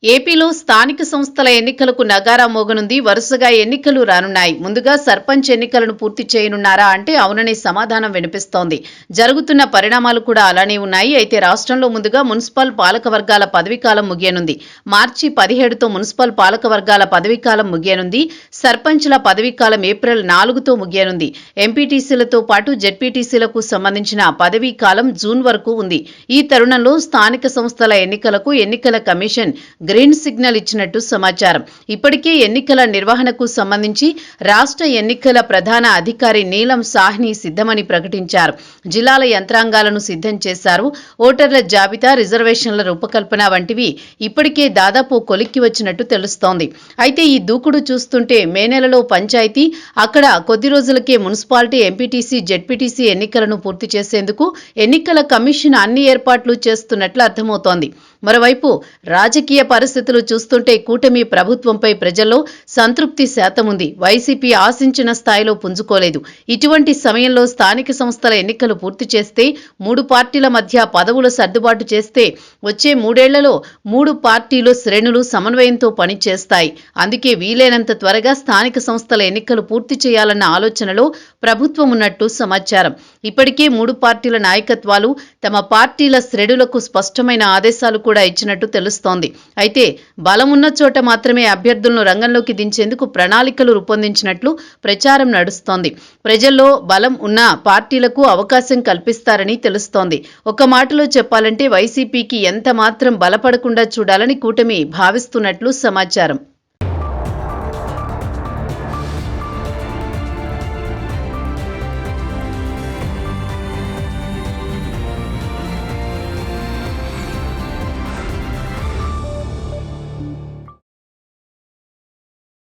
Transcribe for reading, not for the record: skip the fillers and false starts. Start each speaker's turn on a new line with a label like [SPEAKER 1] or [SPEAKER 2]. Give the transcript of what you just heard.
[SPEAKER 1] ఏపీలో స్థానిక సంస్థల ఎన్నికలకు నగారా మోగనుంది. వరుసగా ఎన్నికలు రానున్నాయి. ముందుగా సర్పంచ్ ఎన్నికలను పూర్తి చేయనున్నారా అంటే అవుననే సమాధానం వినిపిస్తోంది. జరుగుతున్న పరిణామాలు కూడా అలానే ఉన్నాయి. అయితే రాష్ట్రంలో ముందుగా మున్సిపల్ పాలకవర్గాల పదవీకాలం ముగియనుంది. మార్చి 17తో మున్సిపల్ పాలకవర్గాల పదవీకాలం ముగియనుంది. సర్పంచ్ల పదవీకాలం ఏప్రిల్ 4తో ముగియనుంది. ఎంపీటీసీలతో పాటు జెడ్పీటీసీలకు సంబంధించిన పదవీకాలం జూన్ వరకు ఉంది. ఈ తరుణంలో స్థానిక సంస్థల ఎన్నికలకు ఎన్నికల కమిషన్ గ్రీన్ సిగ్నల్ ఇచ్చినట్టు సమాచారం. ఇప్పటికే ఎన్నికల నిర్వహణకు సంబంధించి రాష్ట్ర ఎన్నికల ప్రధాన అధికారి నీలం సాహ్ని సిద్ధమని ప్రకటించారు. జిల్లాల యంత్రాంగాలను సిద్ధం చేశారు. ఓటర్ల జాబితా, రిజర్వేషన్ల రూపకల్పన వంటివి ఇప్పటికే దాదాపు కొలిక్కి వచ్చినట్టు తెలుస్తోంది. అయితే ఈ దూకుడు చూస్తుంటే మే నెలలో పంచాయతీ, అక్కడ కొద్ది రోజులకే మున్సిపాలిటీ, ఎంపీటీసీ, జెడ్పీటీసీ ఎన్నికలను పూర్తి చేసేందుకు ఎన్నికల కమిషన్ అన్ని ఏర్పాట్లు చేస్తున్నట్లు అర్థమవుతోంది. మరోవైపు రాజకీయ పరిస్థితులు చూస్తుంటే కూటమి ప్రభుత్వంపై ప్రజల్లో సంతృప్తి శాతం ఉంది. వైసీపీ ఆశించిన స్థాయిలో పుంజుకోలేదు. ఇటువంటి సమయంలో స్థానిక సంస్థల ఎన్నికలు పూర్తి చేస్తే 3 పార్టీల మధ్య పదవుల సర్దుబాటు చేస్తే వచ్చే 3 ఏళ్లలో 3 పార్టీలు శ్రేణులు సమన్వయంతో పనిచేస్తాయి. అందుకే వీలైనంత త్వరగా స్థానిక సంస్థల ఎన్నికలు పూర్తి చేయాలన్న ఆలోచనలో ప్రభుత్వం ఉన్నట్టు సమాచారం. ఇప్పటికే 3 పార్టీల నాయకత్వాలు తమ పార్టీల శ్రేణులకు స్పష్టమైన ఆదేశాలు కూడా ఇచ్చినట్టు తెలుస్తోంది. అయితే బలం ఉన్న చోట మాత్రమే అభ్యర్థులను రంగంలోకి దించేందుకు ప్రణాళికలు రూపొందించినట్లు ప్రచారం నడుస్తోంది. ప్రజల్లో బలం ఉన్న పార్టీలకు అవకాశం కల్పిస్తారని తెలుస్తోంది. ఒక మాటలో చెప్పాలంటే వైసీపీకి ఎంత మాత్రం బలపడకుండా చూడాలని కూటమి భావిస్తున్నట్లు సమాచారం.